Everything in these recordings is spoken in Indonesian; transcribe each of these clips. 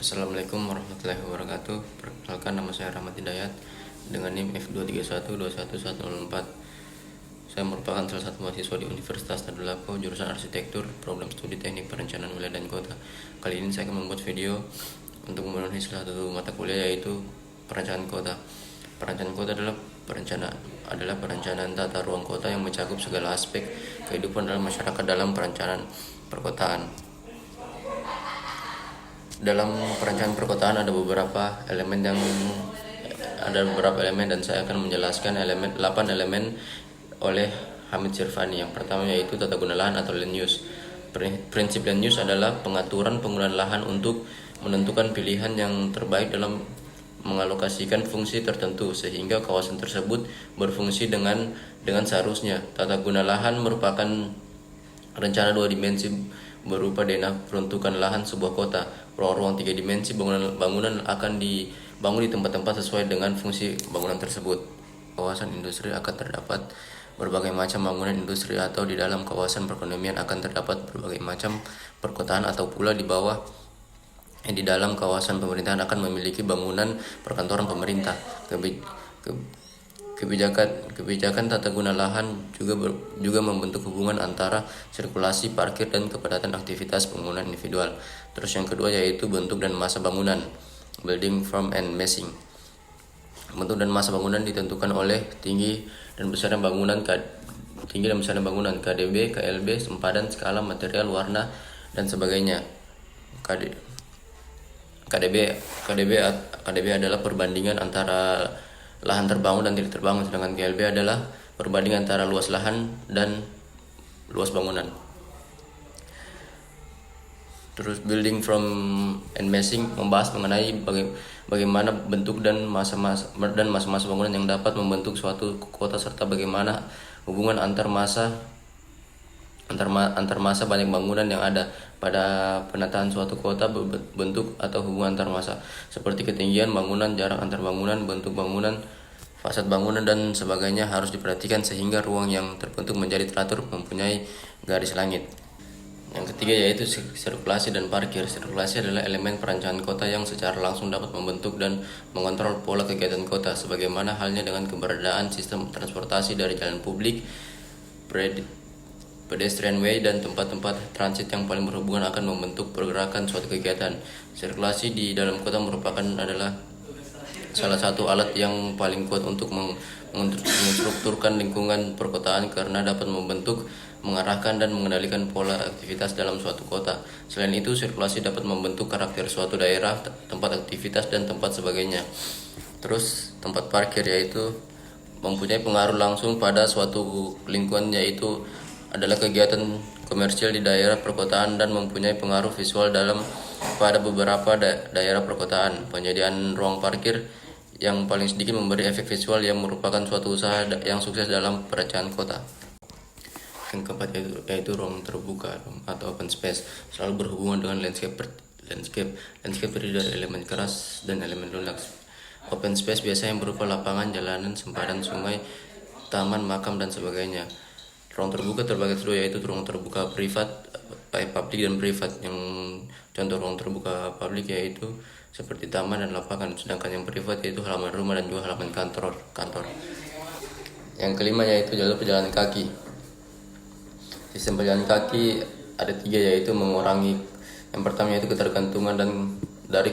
Assalamualaikum warahmatullahi wabarakatuh. Perkenalkan, nama saya Rahmat Hidayat dengan NIM F231211104. Saya merupakan salah satu mahasiswa di Universitas Tadulako, jurusan Arsitektur, program studi Teknik Perencanaan Wilayah dan Kota. Kali ini saya akan membuat video untuk memenuhi salah satu mata kuliah, yaitu perencanaan kota. Perencanaan kota adalah perencanaan tata ruang kota yang mencakup segala aspek kehidupan dalam masyarakat dalam perencanaan perkotaan. Dalam perencanaan perkotaan ada beberapa elemen dan saya akan menjelaskan 8 elemen oleh Hamid Sirvani. Yang pertama yaitu tata guna lahan atau land use. Prinsip land use adalah pengaturan penggunaan lahan untuk menentukan pilihan yang terbaik dalam mengalokasikan fungsi tertentu sehingga kawasan tersebut berfungsi dengan seharusnya. Tata guna lahan merupakan rencana 2 dimensi berupa denah peruntukan lahan sebuah kota. Ruang-ruang 3 dimensi bangunan akan dibangun di tempat-tempat sesuai dengan fungsi bangunan tersebut. Kawasan industri akan terdapat berbagai macam bangunan industri, atau di dalam kawasan perekonomian akan terdapat berbagai macam perkotaan, atau pula di dalam kawasan pemerintahan akan memiliki bangunan perkantoran pemerintah. Kebijakan tata guna lahan juga membentuk hubungan antara sirkulasi parkir dan kepadatan aktivitas pembangunan individual. Terus yang kedua yaitu bentuk dan massa bangunan, building form and massing. Bentuk dan massa bangunan ditentukan oleh tinggi dan besarnya bangunan, KDB, KLB, sempadan, skala, material, warna, dan sebagainya. KDB adalah perbandingan antara lahan terbangun dan tidak terbangun, sedangkan KLB adalah perbandingan antara luas lahan dan luas bangunan. Terus building from and massing membahas mengenai bagaimana bentuk dan massa-massa bangunan yang dapat membentuk suatu kota, serta bagaimana hubungan antar massa banyak bangunan yang ada pada penataan suatu kota. Bentuk atau hubungan antar massa seperti ketinggian bangunan, jarak antar bangunan, bentuk bangunan, fasad bangunan, dan sebagainya harus diperhatikan sehingga ruang yang terbentuk menjadi teratur, mempunyai garis langit. Yang ketiga yaitu sirkulasi dan parkir. Sirkulasi adalah elemen perencanaan kota yang secara langsung dapat membentuk dan mengontrol pola kegiatan kota, sebagaimana halnya dengan keberadaan sistem transportasi dari jalan publik, pedestrian way, dan tempat-tempat transit yang paling berhubungan akan membentuk pergerakan suatu kegiatan. Sirkulasi di dalam kota adalah salah satu alat yang paling kuat untuk menstrukturkan lingkungan perkotaan, karena dapat membentuk, mengarahkan, dan mengendalikan pola aktivitas dalam suatu kota. Selain itu, sirkulasi dapat membentuk karakter suatu daerah, tempat aktivitas, dan tempat sebagainya. Terus tempat parkir yaitu mempunyai pengaruh langsung pada suatu lingkungan, yaitu adalah kegiatan komersial di daerah perkotaan dan mempunyai pengaruh visual pada beberapa daerah perkotaan. Penyediaan ruang parkir yang paling sedikit memberi efek visual yang merupakan suatu usaha yang sukses dalam perencanaan kota. Yang keempat yaitu ruang terbuka atau open space, selalu berhubungan dengan landscape terdiri dari elemen keras dan elemen lunak. Open space biasanya berupa lapangan, jalanan, sempadan, sungai, taman, makam, dan sebagainya. Ruang terbuka terbagi dua, yaitu ruang terbuka publik dan privat. Yang contoh ruang terbuka publik yaitu seperti taman dan lapangan, sedangkan yang privat yaitu halaman rumah dan juga halaman kantor. Yang kelima yaitu jalur pejalan kaki. Sistem pejalan kaki ada 3, yaitu mengurangi, yang pertama yaitu ketergantungan dari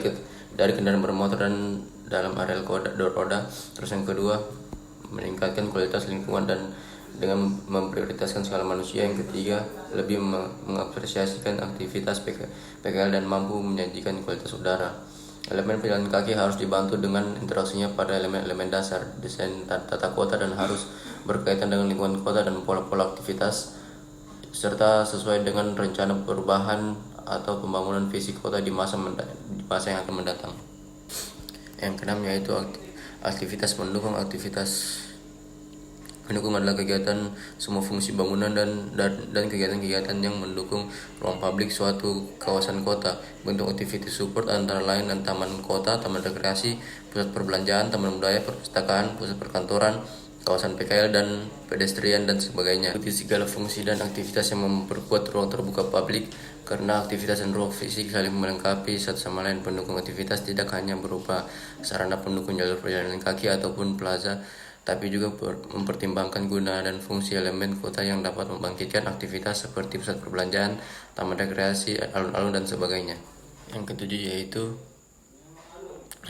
kendaraan bermotor dan dalam areal roda. Terus yang kedua, meningkatkan kualitas lingkungan dan dengan memprioritaskan skala manusia. Yang ketiga, lebih mengapresiasikan aktivitas PKL dan mampu menyajikan kualitas udara. Elemen pejalan kaki harus dibantu dengan interaksinya pada elemen dasar desain tata kota, dan harus berkaitan dengan lingkungan kota dan pola-pola aktivitas, serta sesuai dengan rencana perubahan atau pembangunan visi kota di masa yang akan mendatang. Yang keenam yaitu aktivitas mendukung. Aktivitas mendukung adalah kegiatan semua fungsi bangunan dan kegiatan-kegiatan yang mendukung ruang publik suatu kawasan kota. Bentuk activity support antara lain dan taman kota, taman rekreasi, pusat perbelanjaan, taman budaya, perpustakaan, pusat perkantoran, kawasan PKL dan pedestrian, dan sebagainya. Ikuti segala fungsi dan aktivitas yang memperkuat ruang terbuka publik, karena aktivitas dan ruang fisik saling melengkapi satu sama lain. Pendukung aktivitas tidak hanya berupa sarana pendukung jalur perjalanan kaki ataupun plaza, tapi juga mempertimbangkan guna dan fungsi elemen kota yang dapat membangkitkan aktivitas seperti pusat perbelanjaan, taman rekreasi, alun-alun, dan sebagainya. Yang ketujuh yaitu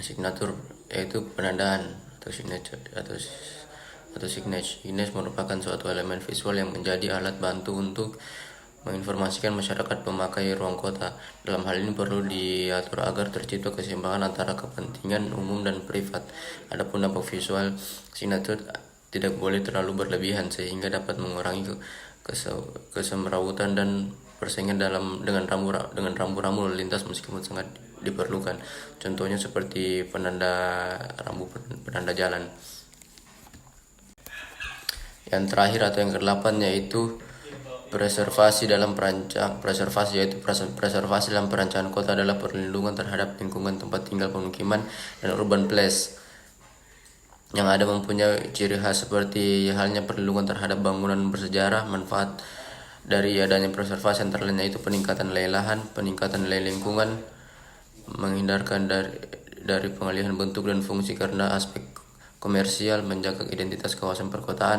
signature, yaitu penandaan atau signature atau signage. Signage merupakan suatu elemen visual yang menjadi alat bantu untuk menginformasikan masyarakat pemakai ruang kota. Dalam hal ini perlu diatur agar tercipta keseimbangan antara kepentingan umum dan privat. Adapun dampak visual, signature tidak boleh terlalu berlebihan sehingga dapat mengurangi kesemrawutan dan persaingan dengan rambu-rambu lalu lintas meskipun sangat diperlukan. Contohnya seperti penanda jalan. Yang terakhir atau yang ke-8 yaitu preservasi dalam perancangan kota adalah perlindungan terhadap lingkungan tempat tinggal, pemukiman, dan urban place yang ada mempunyai ciri khas seperti halnya perlindungan terhadap bangunan bersejarah. Manfaat dari adanya preservasi antara lain yaitu peningkatan nilai lahan, peningkatan nilai lingkungan, menghindarkan dari pengalihan bentuk dan fungsi karena aspek komersial, menjaga identitas kawasan perkotaan.